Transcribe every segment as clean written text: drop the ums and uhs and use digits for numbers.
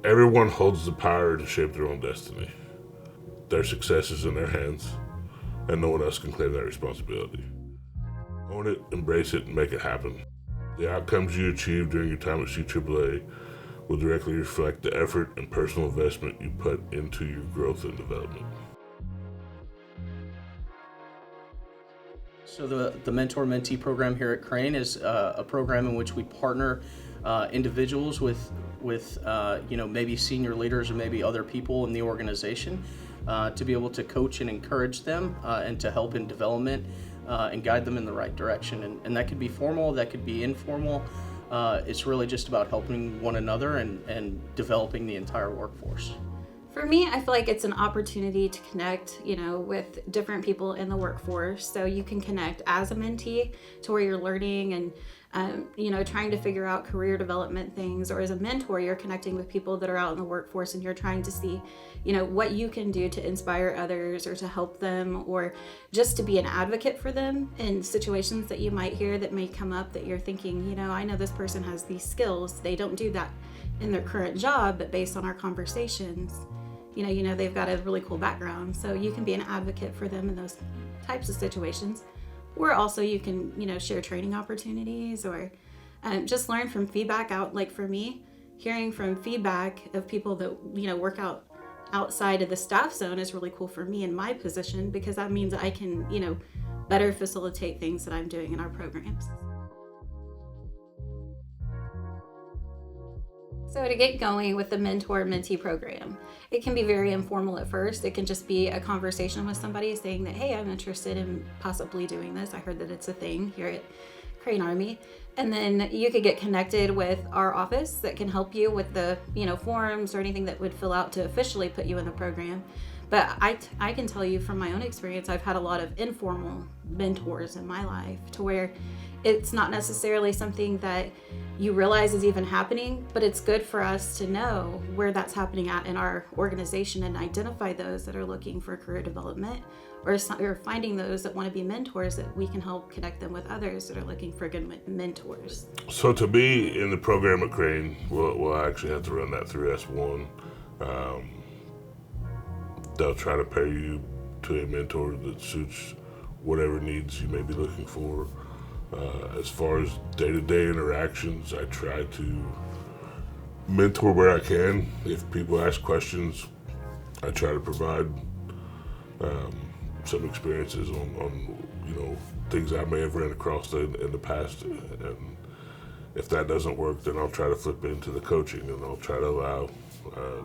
Everyone holds the power to shape their own destiny. Their success is in their hands, and no one else can claim that responsibility. Own it, embrace it, and make it happen. The outcomes you achieve during your time at CAAA will directly reflect the effort and personal investment you put into your growth and development. So the Mentor Mentee program here at Crane is a program in which we partner individuals with maybe senior leaders or maybe other people in the organization to be able to coach and encourage them and to help in development and guide them in the right direction. And that could be formal, that could be informal. It's really just about helping one another and developing the entire workforce. For me, I feel like it's an opportunity to connect, with different people in the workforce. So you can connect as a mentee to where you're learning and, trying to figure out career development things, or as a mentor, you're connecting with people that are out in the workforce and you're trying to see, what you can do to inspire others or to help them, or just to be an advocate for them in situations that you might hear that may come up that you're thinking, I know this person has these skills. They don't do that in their current job, but based on our conversations, they've got a really cool background. So you can be an advocate for them in those types of situations. Or also you can, share training opportunities or just learn from feedback out. Like for me, hearing from feedback of people that, work outside of the staff zone is really cool for me in my position, because that means I can, better facilitate things that I'm doing in our programs. So to get going with the mentor-mentee program, it can be very informal at first. It can just be a conversation with somebody saying that, hey, I'm interested in possibly doing this. I heard that it's a thing here at Crane Army. And then you could get connected with our office that can help you with the, forms or anything that would fill out to officially put you in the program. But I can tell you from my own experience, I've had a lot of informal mentors in my life to where it's not necessarily something that you realize is even happening, but it's good for us to know where that's happening at in our organization and identify those that are looking for career development, or finding those that want to be mentors that we can help connect them with others that are looking for good mentors. So to be in the program at Crane, we'll actually have to run that through S1. They'll try to pair you to a mentor that suits whatever needs you may be looking for. As far as day-to-day interactions, I try to mentor where I can. If people ask questions, I try to provide some experiences on things I may have ran across in the past. And if that doesn't work, then I'll try to flip into the coaching, and I'll try to allow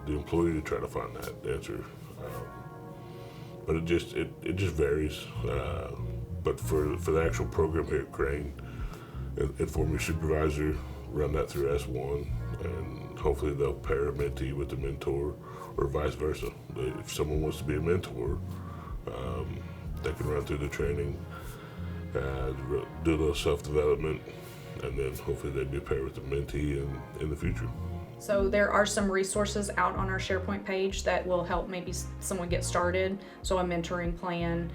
the employee to try to find that answer. But it just varies. But for the actual program here at Crane, inform your supervisor, run that through S1, and hopefully they'll pair a mentee with a mentor, or vice versa. If someone wants to be a mentor, they can run through the training, do a little self-development, and then hopefully they'll be paired with a mentee in the future. So there are some resources out on our SharePoint page that will help maybe someone get started. So a mentoring plan,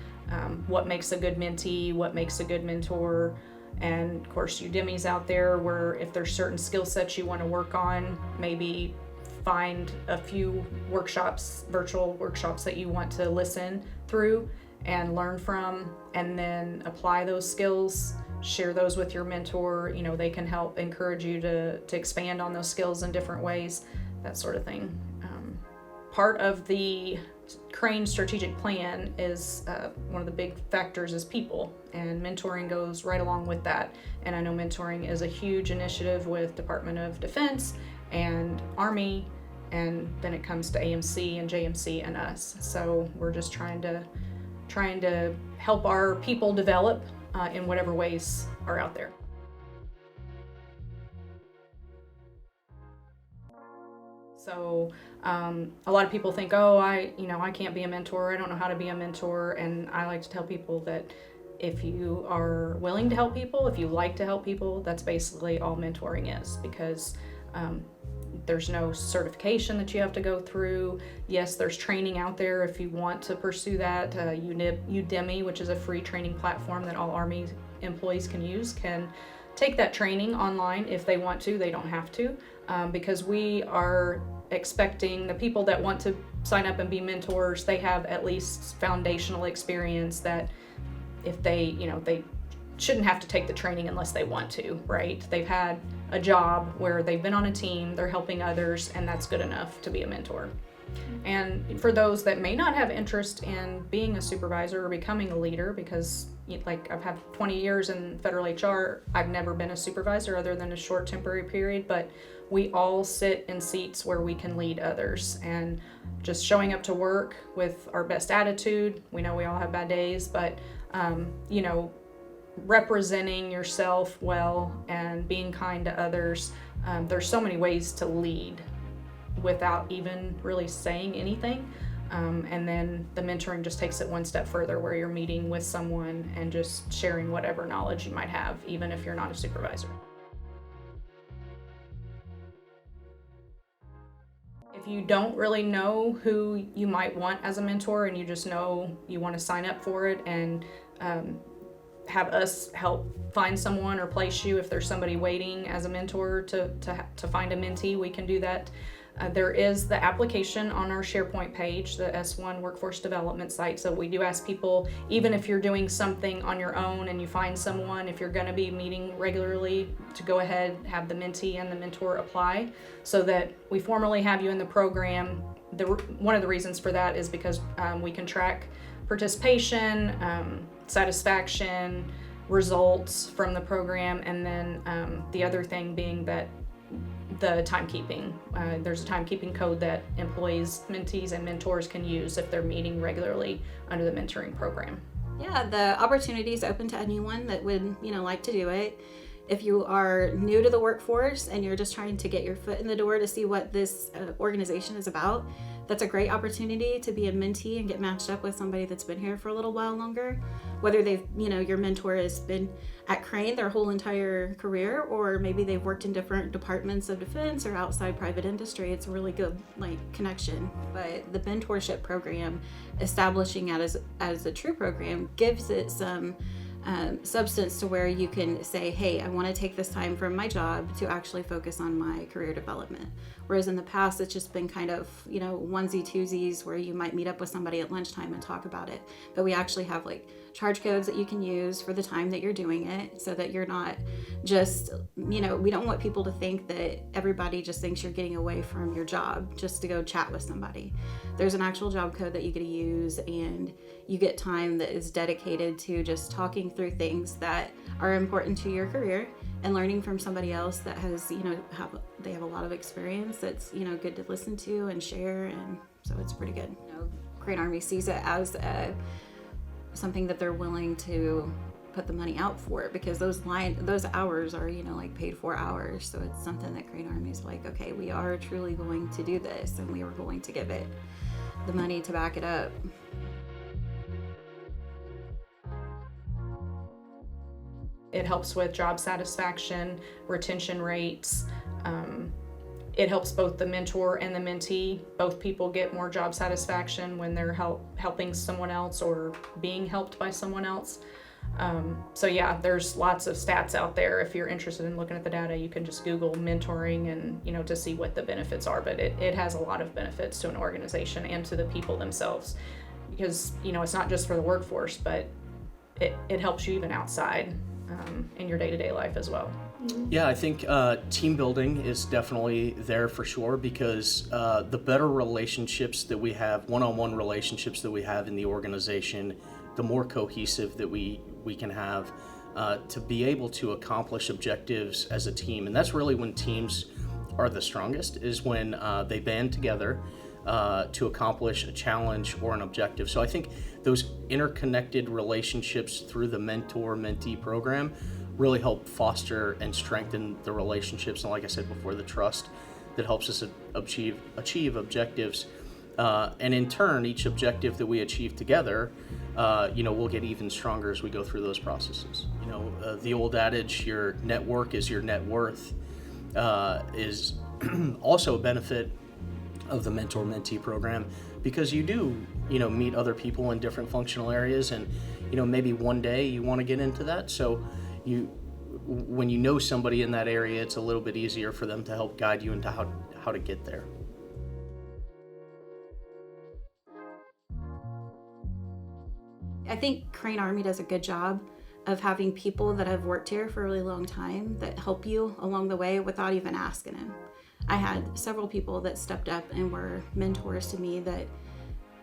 what makes a good mentee, what makes a good mentor, and of course Udemy's out there where if there's certain skill sets you want to work on, maybe find a few workshops, virtual workshops that you want to listen through and learn from, and then apply those skills, share those with your mentor. They can help encourage you to expand on those skills in different ways, that sort of thing. Part of the Crane strategic plan is one of the big factors is people, and mentoring goes right along with that. And I know mentoring is a huge initiative with Department of Defense and Army, and then it comes to AMC and JMC and us. So we're just trying to help our people develop in whatever ways are out there. So a lot of people think, oh, I can't be a mentor. I don't know how to be a mentor. And I like to tell people that if you are willing to help people, if you like to help people, that's basically all mentoring is, because there's no certification that you have to go through. Yes, there's training out there if you want to pursue that. Udemy, which is a free training platform that all Army employees can use, can take that training online if they want to. They don't have to, because we are expecting the people that want to sign up and be mentors, they have at least foundational experience that if they shouldn't have to take the training unless they want to, right? They've had a job where they've been on a team, they're helping others, and that's good enough to be a mentor. And for those that may not have interest in being a supervisor or becoming a leader, because like I've had 20 years in federal HR, I've never been a supervisor other than a short temporary period, but we all sit in seats where we can lead others, and just showing up to work with our best attitude. We know we all have bad days, but representing yourself well and being kind to others. There's so many ways to lead without even really saying anything. And then the mentoring just takes it one step further, where you're meeting with someone and just sharing whatever knowledge you might have, even if you're not a supervisor. If you don't really know who you might want as a mentor, and you just know you want to sign up for it and have us help find someone or place you, if there's somebody waiting as a mentor to find a mentee, we can do that. There is the application on our SharePoint page, the S1 Workforce Development site. So we do ask people, even if you're doing something on your own and you find someone, if you're going to be meeting regularly, to go ahead, have the mentee and the mentor apply, so that we formally have you in the program. One of the reasons for that is because we can track participation, satisfaction, results from the program, and then the other thing being that the timekeeping. There's a timekeeping code that employees, mentees, and mentors can use if they're meeting regularly under the mentoring program. Yeah, the opportunity is open to anyone that would, like to do it. If you are new to the workforce and you're just trying to get your foot in the door to see what this organization is about, that's a great opportunity to be a mentee and get matched up with somebody that's been here for a little while longer. Whether they've, your mentor has been at Crane their whole entire career, or maybe they've worked in different departments of defense or outside private industry, it's a really good connection. But the mentorship program, establishing it as a true program, gives it some substance to where you can say, hey, I want to take this time from my job to actually focus on my career development. Whereas in the past, it's just been kind of, onesie twosies where you might meet up with somebody at lunchtime and talk about it. But we actually have charge codes that you can use for the time that you're doing it, so that you're not just, we don't want people to think that everybody just thinks you're getting away from your job just to go chat with somebody. There's an actual job code that you get to use, and you get time that is dedicated to just talking through things that are important to your career and learning from somebody else that has, they have a lot of experience that's, good to listen to and share. And so it's pretty good. Crane Army sees it as something that they're willing to put the money out for it, because those hours are, paid for hours. So it's something that Crane Army's like, okay, we are truly going to do this, and we are going to give it the money to back it up. It helps with job satisfaction, retention rates. It helps both the mentor and the mentee. Both people get more job satisfaction when they're helping someone else or being helped by someone else. So yeah, there's lots of stats out there. If you're interested in looking at the data, you can just Google mentoring and, to see what the benefits are. But it has a lot of benefits to an organization and to the people themselves, because, it's not just for the workforce, but it helps you even outside in your day-to-day life as well. Yeah, I think team building is definitely there for sure, because the better relationships that we have, one-on-one relationships that we have in the organization, the more cohesive that we can have to be able to accomplish objectives as a team. And that's really when teams are the strongest, is when they band together to accomplish a challenge or an objective. So I think those interconnected relationships through the mentor-mentee program really help foster and strengthen the relationships, and like I said before, the trust that helps us achieve objectives. And in turn, each objective that we achieve together, we'll get even stronger as we go through those processes. The old adage, your network is your net worth, is also a benefit of the mentor-mentee program, because you do, meet other people in different functional areas, and, maybe one day you want to get into that. So when you know somebody in that area, it's a little bit easier for them to help guide you into how to get there. I think Crane Army does a good job of having people that have worked here for a really long time that help you along the way without even asking them. I had several people that stepped up and were mentors to me that,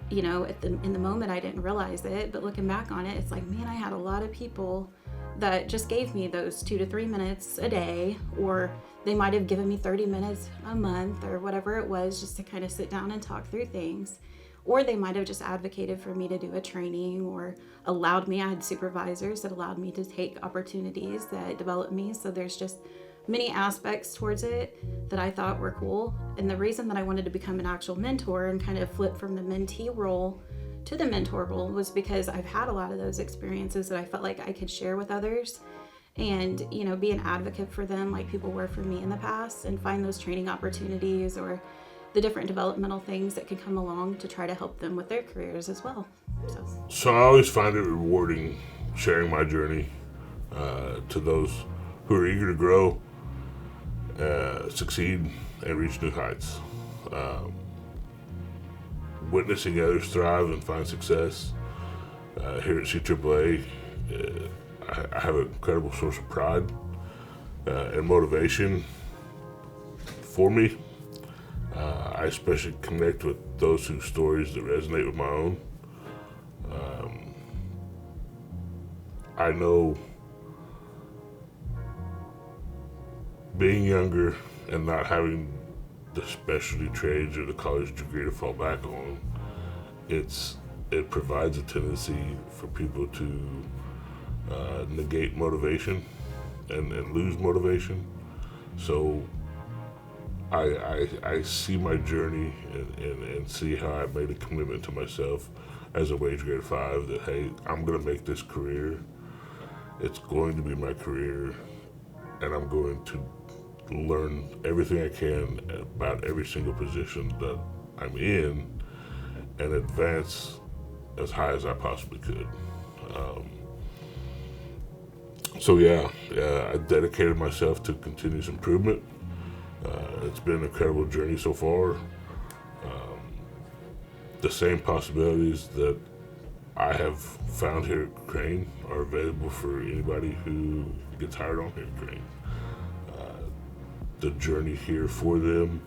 you know, in the moment I didn't realize it, but looking back on it, it's like, man, I had a lot of people that just gave me those 2 to 3 minutes a day, or they might have given me 30 minutes a month or whatever it was, just to kind of sit down and talk through things. Or they might have just advocated for me to do a training, or allowed me, I had supervisors that allowed me to take opportunities that developed me. So there's just many aspects towards it that I thought were cool. And the reason that I wanted to become an actual mentor and kind of flip from the mentee role to the mentor role was because I've had a lot of those experiences that I felt like I could share with others, and, you know, be an advocate for them like people were for me in the past, and find those training opportunities or the different developmental things that could come along to try to help them with their careers as well. So I always find it rewarding sharing my journey to those who are eager to grow, succeed, and reach new heights. Witnessing others thrive and find success here at CAAA, I have an incredible source of pride and motivation for me. I especially connect with those whose stories that resonate with my own. I know being younger and not having the specialty trades or the college degree to fall back on, it provides a tendency for people to negate motivation and lose motivation. So I see my journey and see how I made a commitment to myself as a wage grade 5 that, hey, I'm going to make this career. It's going to be my career, and I'm going to learn everything I can about every single position that I'm in and advance as high as I possibly could. I dedicated myself to continuous improvement. It's been an incredible journey so far. The same possibilities that I have found here at Crane are available for anybody who gets hired on here at Crane. The journey here for them,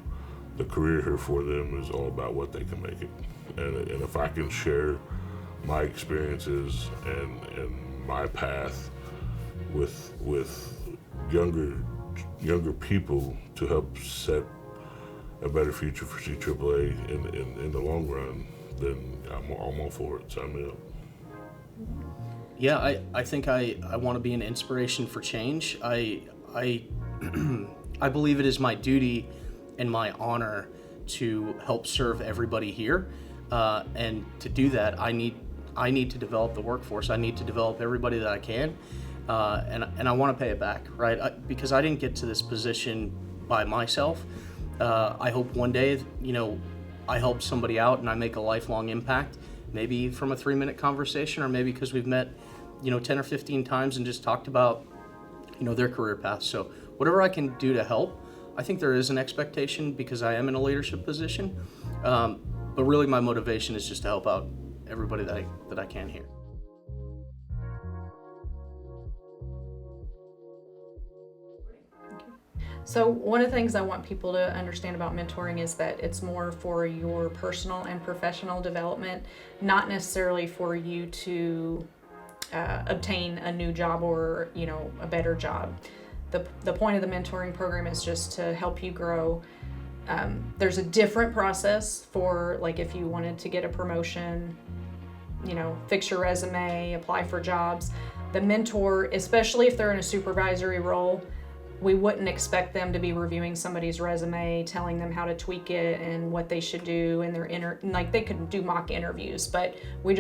the career here for them is all about what they can make it. And if I can share my experiences and my path with younger people to help set a better future for CAAA in the long run, then I'm all for it. Sign me up. Yeah, I think I want to be an inspiration for change. I I believe it is my duty and my honor to help serve everybody here, and to do that, I need to develop the workforce. I need to develop everybody that I can, and I want to pay it back, right? Because I didn't get to this position by myself. I hope one day, you know, I help somebody out and I make a lifelong impact, maybe from a 3-minute conversation, or maybe because we've met, you know, 10 or 15 times and just talked about, you know, their career path. So whatever I can do to help, I think there is an expectation because I am in a leadership position. But really my motivation is just to help out everybody that I can here. So one of the things I want people to understand about mentoring is that it's more for your personal and professional development, not necessarily for you to obtain a new job or, you know, a better job. The point of the mentoring program is just to help you grow. There's a different process for, like, if you wanted to get a promotion, you know, fix your resume, apply for jobs. The mentor, especially if they're in a supervisory role, we wouldn't expect them to be reviewing somebody's resume, telling them how to tweak it and what they should do in their like they could do mock interviews, but we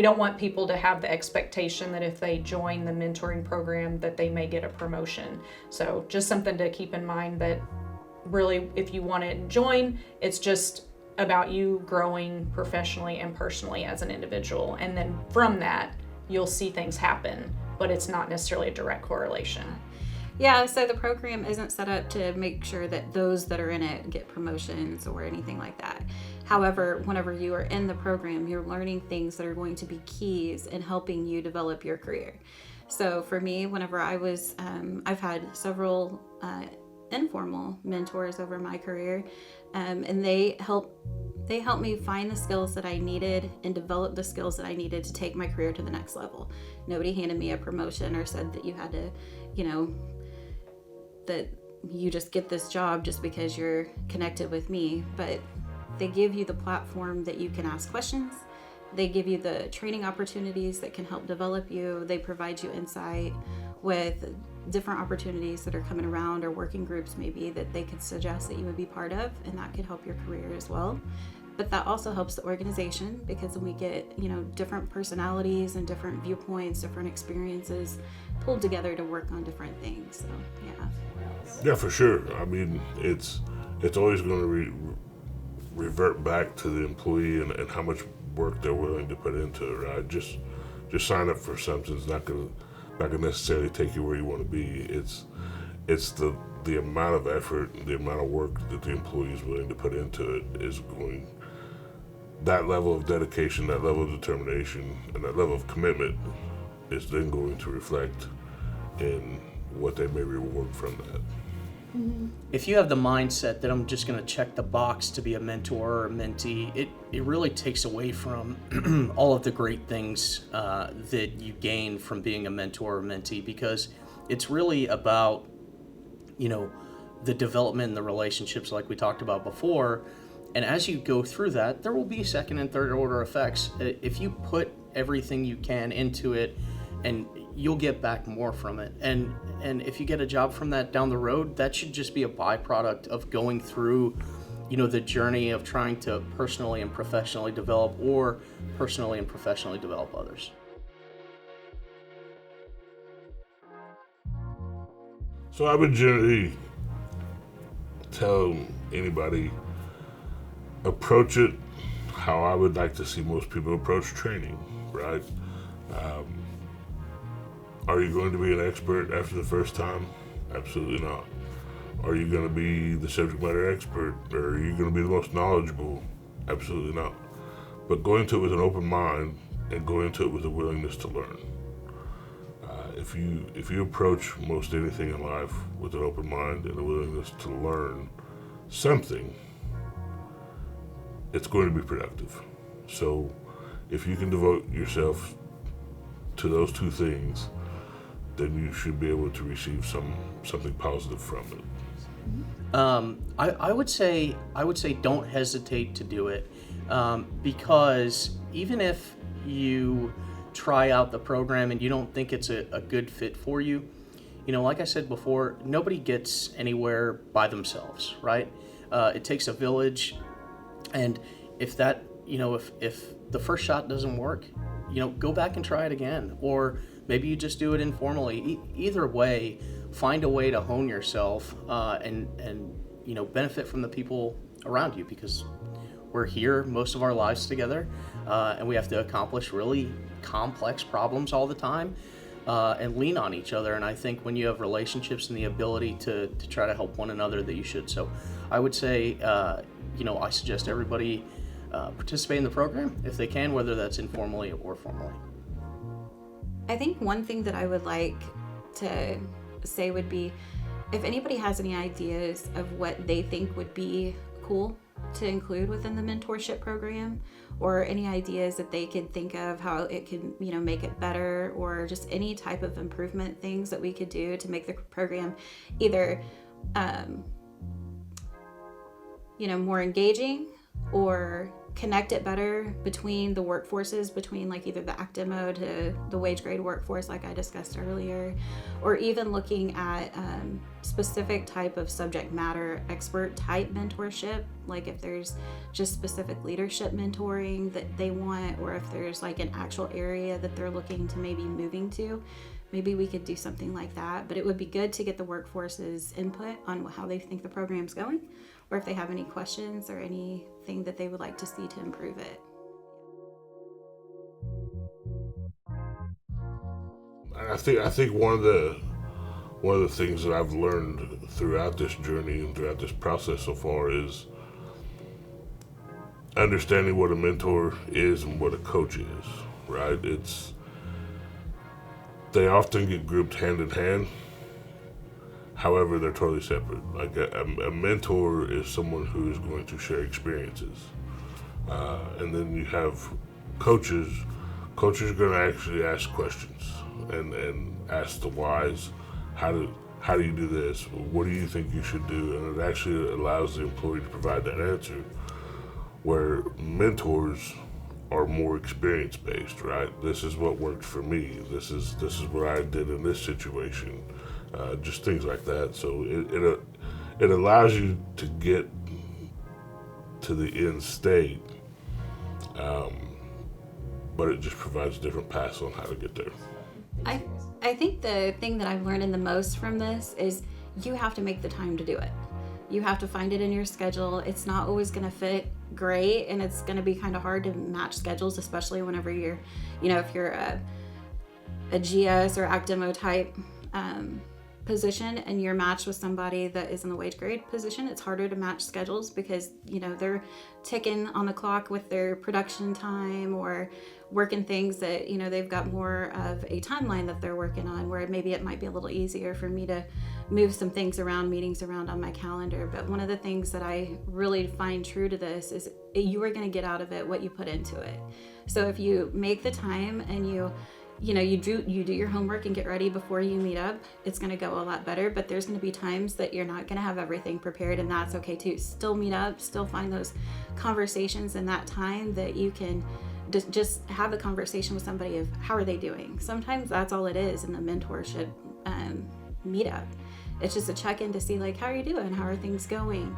don't want people to have the expectation that if they join the mentoring program that they may get a promotion. So just something to keep in mind, that really if you want to join, it's just about you growing professionally and personally as an individual, and then from that you'll see things happen, but it's not necessarily a direct correlation. Yeah, so the program isn't set up to make sure that those that are in it get promotions or anything like that. However, whenever you are in the program, you're learning things that are going to be keys in helping you develop your career. So for me, whenever I've had several informal mentors over my career, and they helped me find the skills that I needed and develop the skills that I needed to take my career to the next level. Nobody handed me a promotion or said that you had to, that you just get this job just because you're connected with me, but they give you the platform that you can ask questions. They give you the training opportunities that can help develop you. They provide you insight with different opportunities that are coming around, or working groups maybe that they could suggest that you would be part of, and that could help your career as well. But that also helps the organization, because when we get, different personalities and different viewpoints, different experiences pulled together to work on different things. So, yeah. Yeah, for sure. I mean, it's always going to revert back to the employee and how much work they're willing to put into it, right? Just sign up for something. It's not going to necessarily take you where you want to be. It's the amount of effort, the amount of work that the employee is willing to put into it is going. That level of dedication, that level of determination, and that level of commitment is then going to reflect in what they may reward from that. If you have the mindset that I'm just going to check the box to be a mentor or a mentee, it really takes away from all of the great things that you gain from being a mentor or mentee, because it's really about, the development and the relationships like we talked about before. And as you go through that, there will be second and third order effects. If you put everything you can into it, and you'll get back more from it. And if you get a job from that down the road, that should just be a byproduct of going through, the journey of trying to personally and professionally develop, or personally and professionally develop others. So I would generally tell anybody, approach it how I would like to see most people approach training, right? Are you going to be an expert after the first time? Absolutely not. Are you going to be the subject matter expert? Or are you going to be the most knowledgeable? Absolutely not. But go into it with an open mind, and go into it with a willingness to learn. If you approach most anything in life with an open mind and a willingness to learn something, it's going to be productive. So if you can devote yourself to those two things, then you should be able to receive something positive from it. I would say don't hesitate to do it, because even if you try out the program and you don't think it's a good fit for you, like I said before, nobody gets anywhere by themselves, right? It takes a village, and if that, if the first shot doesn't work, go back and try it again, or maybe you just do it informally. Either way, find a way to hone yourself and benefit from the people around you, because we're here most of our lives together, and we have to accomplish really complex problems all the time, and lean on each other. And I think when you have relationships and the ability to try to help one another, that you should. So I would say, I suggest everybody participate in the program if they can, whether that's informally or formally. I think one thing that I would like to say would be, if anybody has any ideas of what they think would be cool to include within the mentorship program, or any ideas that they could think of how it could, make it better, or just any type of improvement things that we could do to make the program either, more engaging, or connect it better between the workforces, between like either the ACDMO to the wage grade workforce like I discussed earlier, or even looking at specific type of subject matter expert type mentorship, like if there's just specific leadership mentoring that they want, or if there's like an actual area that they're looking to maybe moving to, maybe we could do something like that. But it would be good to get the workforce's input on how they think the program's going, or if they have any questions or anything that they would like to see to improve it. I think one of one of the things that I've learned throughout this journey and throughout this process so far is understanding what a mentor is and what a coach is, right? They often get grouped hand in hand. However, they're totally separate. Like a mentor is someone who is going to share experiences. And then you have coaches. Coaches are going to actually ask questions and ask the whys. How do you do this? What do you think you should do? And it actually allows the employee to provide that answer. Where mentors are more experience based, right? This is what worked for me. This is what I did in this situation. Just things like that. So it allows you to get to the end state, but it just provides different paths on how to get there. I think the thing that I've learned the most from this is you have to make the time to do it. You have to find it in your schedule. It's not always going to fit great, and it's going to be kind of hard to match schedules, especially whenever you're, if you're a GS or ACDEMO type position and you're matched with somebody that is in the wage grade position. It's harder to match schedules because they're ticking on the clock with their production time or working things that they've got more of a timeline that they're working on, where maybe it might be a little easier for me to move some things around, meetings around on my calendar. But one of the things that I really find true to this is you are going to get out of it what you put into it. So if you make the time and you do your homework and get ready before you meet up, it's going to go a lot better. But there's going to be times that you're not going to have everything prepared, and that's okay too. Still meet up, still find those conversations in that time that you can just have a conversation with somebody of how are they doing. Sometimes that's all it is in the mentorship meetup. It's just a check-in to see how are you doing? How are things going?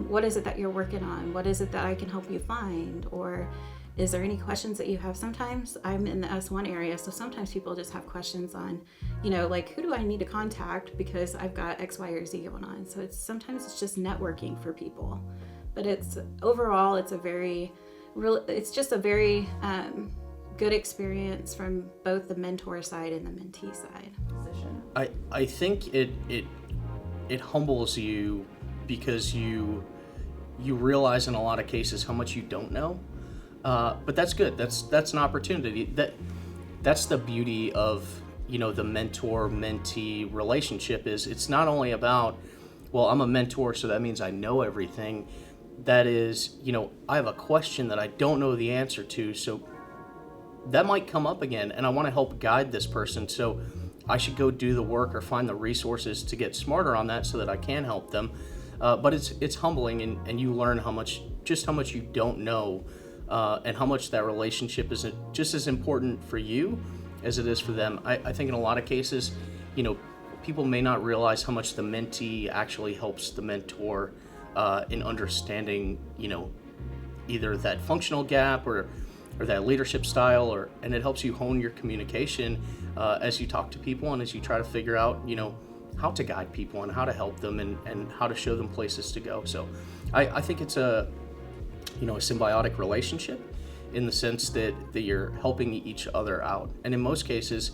What is it that you're working on? What is it that I can help you find? Or is there any questions that you have? Sometimes I'm in the S1 area, so sometimes people just have questions on, who do I need to contact because I've got X, Y, or Z going on. So sometimes it's just networking for people. But overall, it's just a very good experience from both the mentor side and the mentee side. I think it humbles you because you realize in a lot of cases how much you don't know. But that's good. That's an opportunity. That's the beauty of the mentor-mentee relationship. Is it's not only about, well, I'm a mentor, so that means I know everything. That is, I have a question that I don't know the answer to, so that might come up again, and I want to help guide this person. So I should go do the work or find the resources to get smarter on that so that I can help them. But it's humbling, and you learn how much you don't know. And how much that relationship is just as important for you as it is for them. I think in a lot of cases, people may not realize how much the mentee actually helps the mentor in understanding, either that functional gap or that leadership style, and it helps you hone your communication as you talk to people and as you try to figure out, how to guide people and how to help them and how to show them places to go. So I think it's a symbiotic relationship in the sense that you're helping each other out. And in most cases,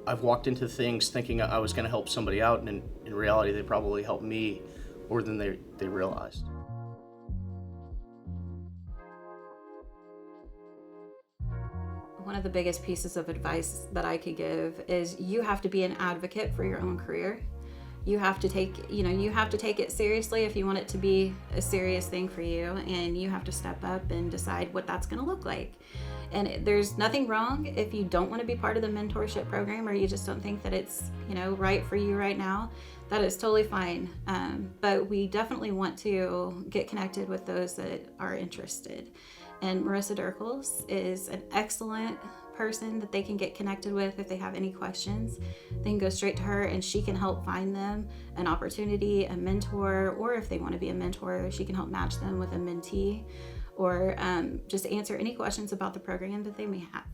I've walked into things thinking I was going to help somebody out, and in reality, they probably helped me more than they realized. One of the biggest pieces of advice that I could give is you have to be an advocate for your own career. You have to take it seriously if you want it to be a serious thing for you, and you have to step up and decide what that's going to look like. And there's nothing wrong if you don't want to be part of the mentorship program, or you just don't think that it's, right for you right now. That is totally fine. But we definitely want to get connected with those that are interested. And Marissa Dirkels is an excellent person that they can get connected with if they have any questions. They can go straight to her, and she can help find them an opportunity, a mentor, or if they want to be a mentor, she can help match them with a mentee, or just answer any questions about the program that they may have.